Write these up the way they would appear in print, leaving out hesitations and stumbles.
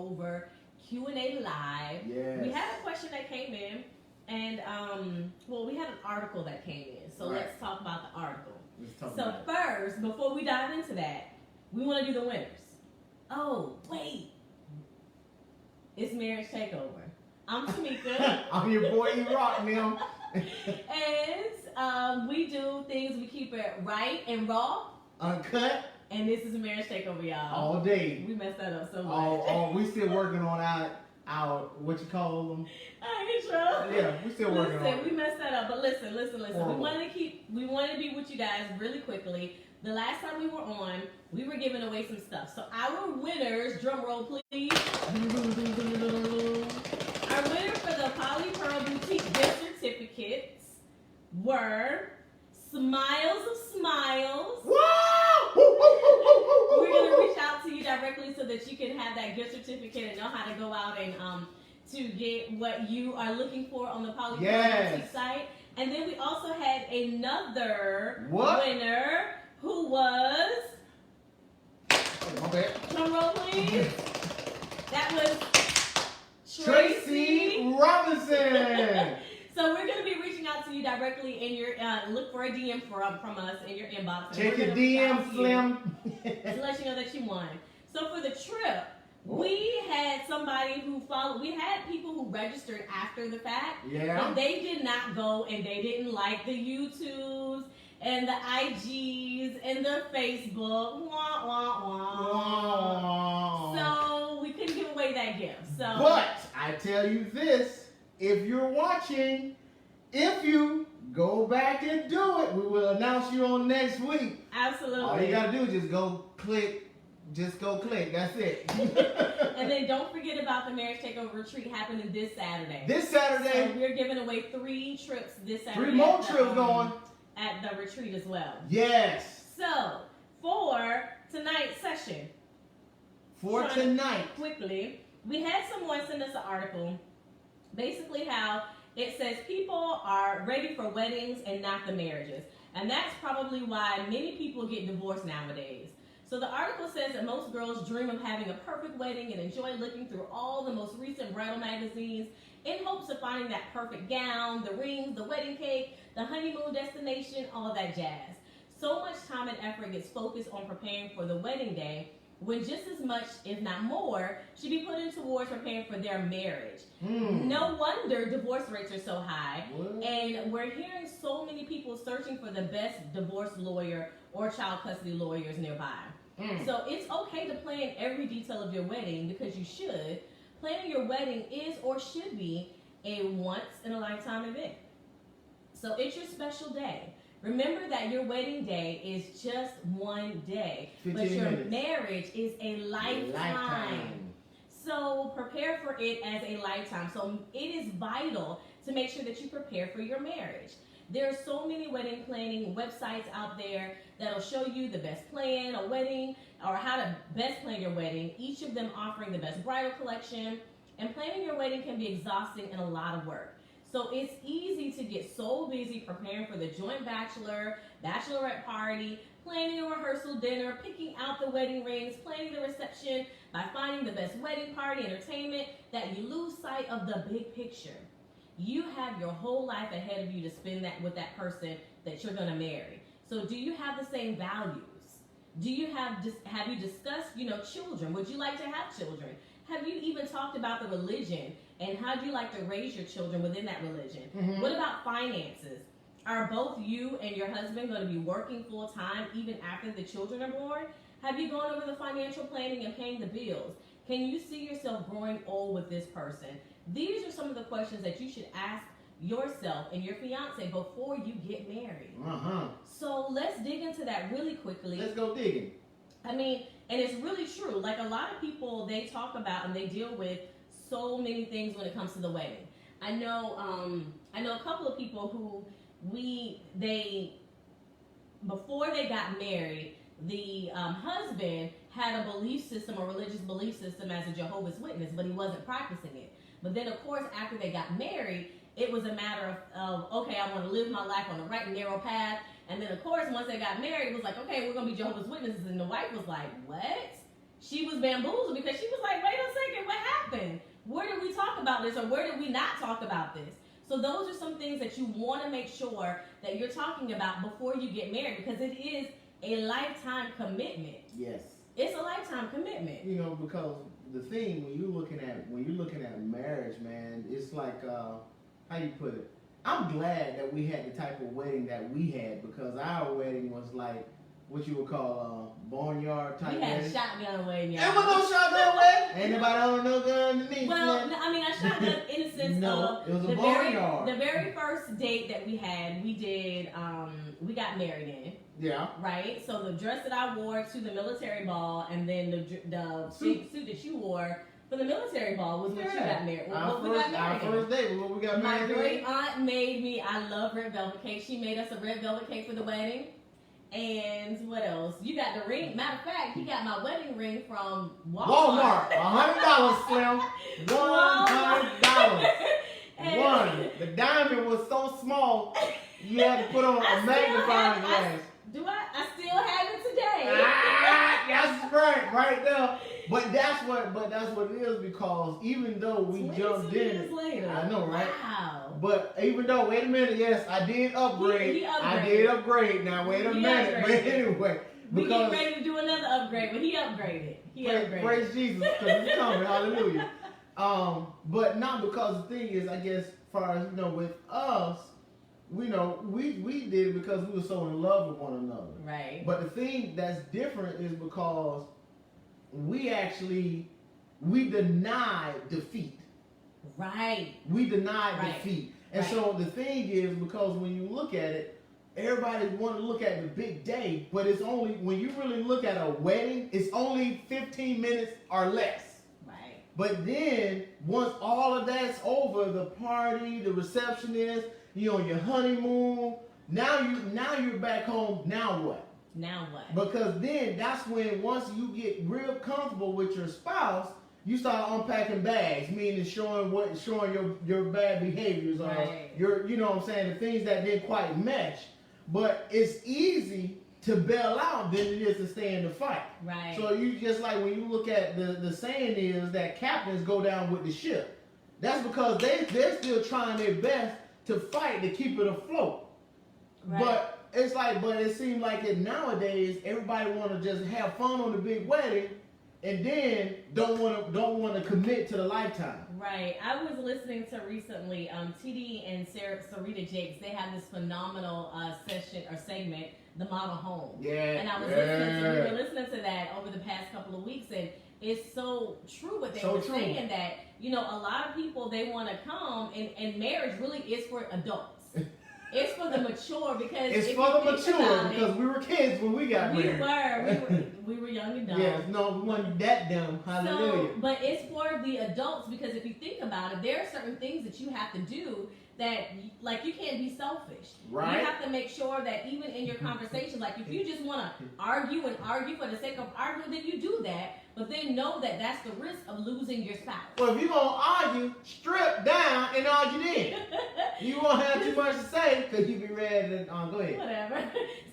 Takeover Q&A Live. Yes. We had a question that came in, and we had an article that came in. So Right. let's talk about the article. Let's talk So about it. first, before we dive into that, we want to do the winners. Oh, wait. It's Marriage Takeover. I'm Temeka. I'm your boy, E-Rock, now. And we do things, we keep it right and raw. Uncut. And this is a Marriage Takeover, y'all. All day. We messed that up so much. Oh, we still working on our what you call them? Intro. Yeah, we still working on it. We messed that up, but listen. Horrible. We wanted to be with you guys really quickly. The last time we were on, we were giving away some stuff. So our winners, drum roll please. Our winners for the Poly Pearl Boutique gift certificates were Smiles of Smiles. We're going to reach out to you directly so that you can have that gift certificate and know how to go out and to get what you are looking for on the Poly Pearl Boutique site. And then we also had another winner who was, My bad. drum roll please, that was Tracy Robinson. So we're going to be reaching out to you directly in your, look for a DM from us in your inbox. Check your DM, Slim. To let you know that you won. So for the trip, we had somebody who followed, we had people who registered after the fact. Yeah. But they did not go and they didn't like the YouTubes and the IGs and the Facebook. Wah, wah, wah. So we couldn't give away that gift. So, but I tell you this, if you're watching, if you go back and do it, we will announce you on next week. Absolutely. All you gotta do is just go click. That's it. And then don't forget about the Marriage Takeover Retreat happening this Saturday. This Saturday. So we're giving away 3 trips this Saturday. 3 more trips going. At the retreat as well. Yes. So, for tonight's session. Quickly, we had someone send us an article. Basically how it says people are ready for weddings and not the marriages. And that's probably why many people get divorced nowadays. So the article says that most girls dream of having a perfect wedding and enjoy looking through all the most recent bridal magazines in hopes of finding that perfect gown, the rings, the wedding cake, the honeymoon destination, all that jazz. So much time and effort gets focused on preparing for the wedding day when just as much, if not more, should be put in towards preparing for their marriage. No wonder divorce rates are so high. And we're hearing so many people searching for the best divorce lawyer or child custody lawyers nearby. So it's okay to plan every detail of your wedding because you should. Planning your wedding is or should be a once-in-a-lifetime event. So it's your special day. Remember that your wedding day is just one day, but your marriage is a lifetime. So prepare for it as a lifetime. So it is vital to make sure that you prepare for your marriage. There are so many wedding planning websites out there that'll show you the best plan, a wedding, or how to best plan your wedding, each of them offering the best bridal collection. And planning your wedding can be exhausting and a lot of work. So it's easy to get so busy preparing for the joint bachelorette party, planning a rehearsal dinner, picking out the wedding rings, planning the reception, by finding the best wedding party entertainment, that you lose sight of the big picture. You have your whole life ahead of you to spend that with that person that you're going to marry. So do you have the same values? Do you have you discussed, children? Would you like to have children? Have you even talked about the religion and how do you like to raise your children within that religion? What about finances? Are both you and your husband going to be working full time even after the children are born? Have you gone over the financial planning and paying the bills? Can you see yourself growing old with this person? These are some of the questions that you should ask yourself and your fiance before you get married. So let's dig into that really quickly. Let's go digging. I mean, and it's really true. Like a lot of people, they talk about and they deal with so many things when it comes to the wedding. I know a couple of people who before they got married, the husband had a belief system, a religious belief system as a Jehovah's Witness, but he wasn't practicing it. But then, of course, after they got married, it was a matter of okay, I want to live my life on the right and narrow path. And then, of course, once they got married, it was like, okay, we're going to be Jehovah's Witnesses. And the wife was like, what? She was bamboozled because she was like, wait a second, what about this, or where did we not talk about this? So those are some things that you want to make sure that you're talking about before you get married, because it is a lifetime commitment. Yes. It's a lifetime commitment. You know, because the thing when you're looking at marriage, man, it's like how you put it. I'm glad that we had the type of wedding that we had, because our wedding was like what you would call a barnyard type We had wedding. a shotgun wedding, y'all. Ain't no shotgun wedding. Ain't nobody on no gun underneath. Well, man. I mean, a shotgun in the sense No, of it was a the barnyard. very first date that we had, we did, we got married in. Yeah. Right? So the dress that I wore to the military ball, and then the suit that you wore for the military ball was when you got married. Our first date was when we got married. My great aunt made me, I love red velvet cake. She made us a red velvet cake for the wedding. And what else? You got the ring. Matter of fact, he got my wedding ring from Walmart. $100, Slim. $100. One. The diamond was so small, you had to put on a magnifying glass. I still have it today. That's right there. But that's what it is, because even though we jumped in years later. I know, right? Wow. But even though, wait a minute, yes, I did upgrade. He upgraded. I did upgrade. Now wait a minute. Upgraded. But anyway, We because get ready to do another upgrade, but he upgraded. praise Jesus, because he's coming. Hallelujah. But not because the thing is, I guess, as far as with us, we did it because we were so in love with one another. Right. But the thing that's different is because we denied defeat. Right. We denied defeat. And so the thing is, because when you look at it, everybody want to look at the big day, but it's only, when you really look at a wedding, it's only 15 minutes or less. Right. But then, once all of that's over, the party, the receptionist, you're on your honeymoon, now you're back home, now what? Now what? Because then that's when, once you get real comfortable with your spouse, you start unpacking bags, meaning showing your bad behaviors or your, what I'm saying, the things that didn't quite mesh. But it's easy to bail out than it is to stay in the fight. Right. So you just like when you look at the saying is that captains go down with the ship. That's because they're still trying their best to fight to keep it afloat. Right. But it seems like nowadays everybody want to just have fun on the big wedding, and then don't want to commit to the lifetime. Right. I was listening to recently, TD and Sarita Jakes. They have this phenomenal session or segment, The Model Home. Yeah. And we were listening to that over the past couple of weeks, and it's so true what they were saying, that a lot of people, they want to come, and marriage really is for adults. It's for the mature, because it's for the mature, because we were kids when we got married. We were young and dumb. Yes, no, we weren't that dumb. Hallelujah. So, but it's for the adults, because if you think about it, there are certain things that you have to do that, like, you can't be selfish. Right. You have to make sure that even in your conversations, like, if you just want to argue for the sake of arguing, then you do that. But then know that that's the risk of losing your spouse. Well, if you're going to argue, strip down and argue then. You won't have too much to say, because you be ready to, go ahead. Whatever.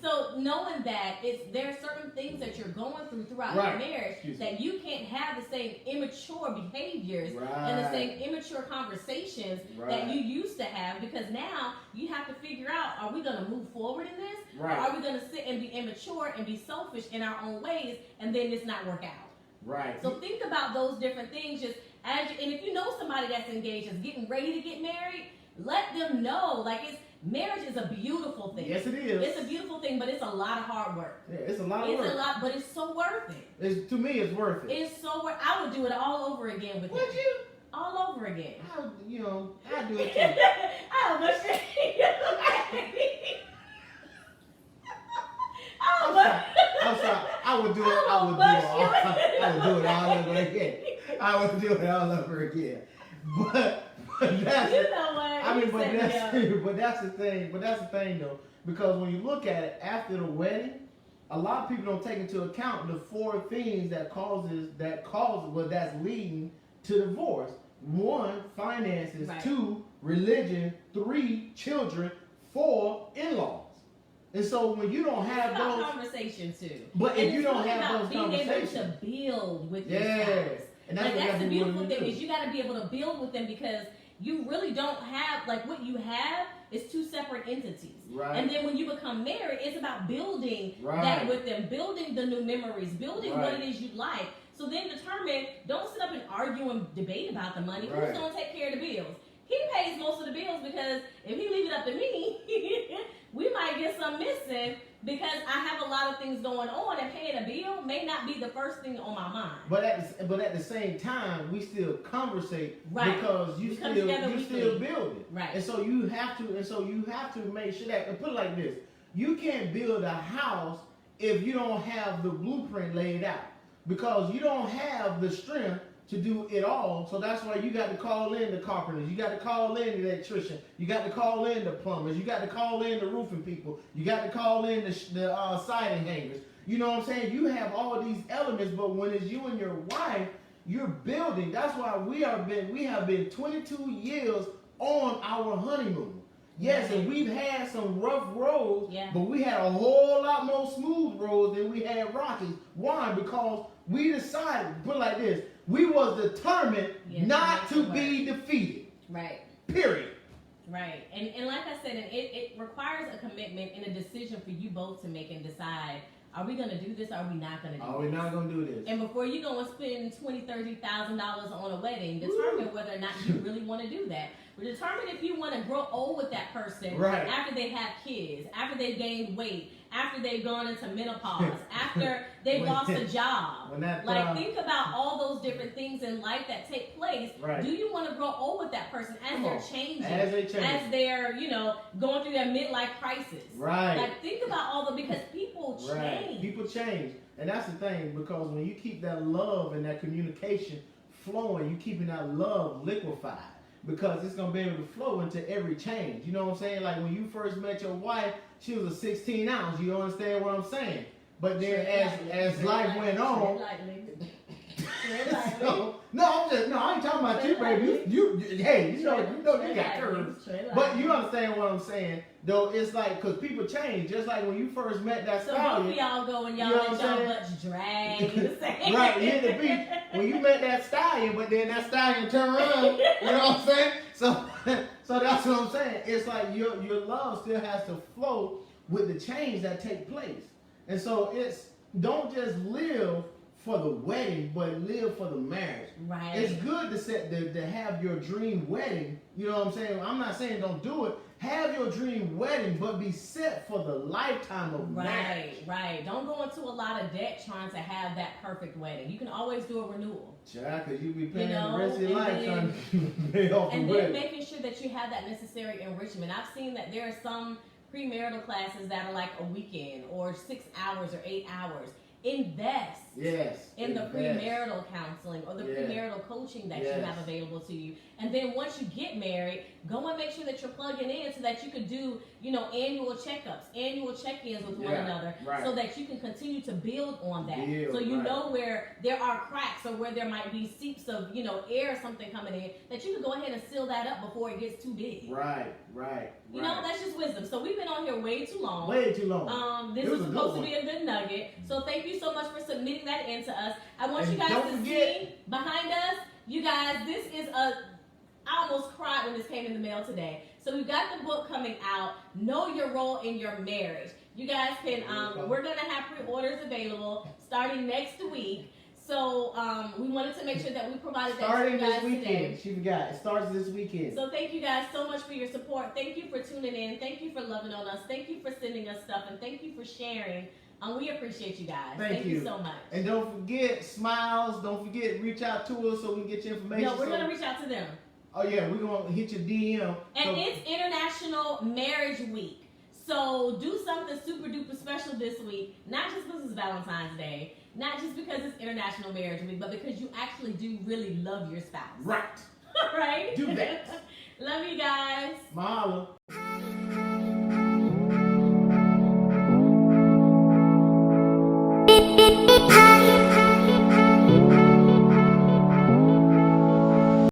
So knowing that there are certain things that you're going throughout your marriage that you can't have the same immature behaviors and the same immature conversations that you used to have, because now you have to figure out, are we going to move forward in this? Or are we going to sit and be immature and be selfish in our own ways, and then this not work out? Right. So think about those different things, and if you know somebody that's engaged, that's getting ready to get married, let them know. Like, marriage is a beautiful thing. Yes, it is. It's a beautiful thing, but it's a lot of hard work. Yeah, it's a lot of work. It's a lot, but it's so worth it. To me, it's worth it. It's so worth. I would do it all over again with you. Would you? All over again. I'd do it too. I'm ashamed. I'm sorry. I would do it all over again. I would do it all over again. But that's but that's the thing. But that's the thing, though, because when you look at it after the wedding, a lot of people don't take into account the 4 things that's leading to divorce. 1, finances. 2, religion. 3, children. 4, in-laws. And so when you don't have those conversations too, but if you don't have those being conversations, able to build with your spouse. And that's the beautiful thing is you got to be able to build with them because you really don't have, like what you have is two separate entities. Right. And then when you become married, it's about building that with them, building the new memories, building what it is you like. So then determine, don't sit up and argue and debate about the money. Who's going to take care of the bills? He pays most of the bills because if he leave it up to me, we might get some missing because I have a lot of things going on and paying a bill may not be the first thing on my mind. But at the same time, we still conversate because you still building. Right. And so you have to make sure that, and put it like this, you can't build a house if you don't have the blueprint laid out. Because you don't have the strength to do it all, so that's why you got to call in the carpenters, you got to call in the electrician, you got to call in the plumbers, you got to call in the roofing people, you got to call in the siding hangers. You know what I'm saying? You have all these elements, but when it's you and your wife, you're building. That's why we have been 22 years on our honeymoon. Yes, and we've had some rough roads, but we had a whole lot more smooth roads than we had rocky. Why? Because we decided, put it like this, we was determined not to be defeated. Right. Period. Right. And like I said, it requires a commitment and a decision for you both to make and decide, are we going to do this or are we not going to do this? Are we not going to do this? And before you go and spend $20,000, $30,000 on a wedding, determine whether or not you really want to do that. Determine if you want to grow old with that person after they have kids, after they've gained weight, after they've gone into menopause, after they've lost a job. Think about all those different things in life that take place. Right. Do you want to grow old with that person as they're changing? As they're, going through their midlife crisis. Right. Like, think about all because people change. Right. People change. And that's the thing, because when you keep that love and that communication flowing, you're keeping that love liquefied. Because it's going to be able to flow into every change. You know what I'm saying? Like when you first met your wife, she was a 16 ounce. You understand what I'm saying? But then as life went on. I ain't talking about you, baby. You got curves. But you understand what I'm saying? Though it's like, because people change. Just like when you first met that stallion. So y'all go and y'all let y'all butts drag. Right, you hit the beach. When you met that stallion, but then that stallion turned around. You know what I'm saying? So that's what I'm saying. It's like your love still has to flow with the change that take place. And so don't just live for the wedding, but live for the marriage. Right. It's good to have your dream wedding. You know what I'm saying? I'm not saying don't do it. Have your dream wedding, but be set for the lifetime of marriage. Right. Don't go into a lot of debt trying to have that perfect wedding. You can always do a renewal. Yeah, because you be paying the rest of your life trying to pay off the wedding. And then making sure that you have that necessary enrichment. I've seen that there are some premarital classes that are like a weekend or 6 hours or 8 hours. Invest in the premarital counseling or the premarital coaching that you have available to you. And then once you get married, go and make sure that you're plugging in so that you can do, annual checkups, annual check-ins with one another so that you can continue to build on that. So you know where there are cracks or where there might be seeps of, air or something coming in, that you can go ahead and seal that up before it gets too big. Right. That's just wisdom. So we've been on here way too long. This was supposed to be a good nugget. So thank you so much for submitting that in to us. I want you guys to see behind us. You guys, this is I almost cried when this came in the mail today. So we've got the book coming out, Know Your Role in Your Marriage. You guys can, we're going to have pre-orders available starting next week. So we wanted to make sure that we provided that to you guys today. She forgot. It starts this weekend. So thank you guys so much for your support. Thank you for tuning in. Thank you for loving on us. Thank you for sending us stuff. And thank you for sharing. We appreciate you guys. Thank you so much. And don't forget, Smiles. Don't forget, reach out to us so we can get your information. No, we're going to reach out to them. Oh, yeah. We're going to hit your DM. And it's International Marriage Week. So do something super duper special this week. Not just because it's Valentine's Day. Not just because it's International Marriage Week, but because you actually do really love your spouse. Right. Right? Do that. Love you guys. Mahalo.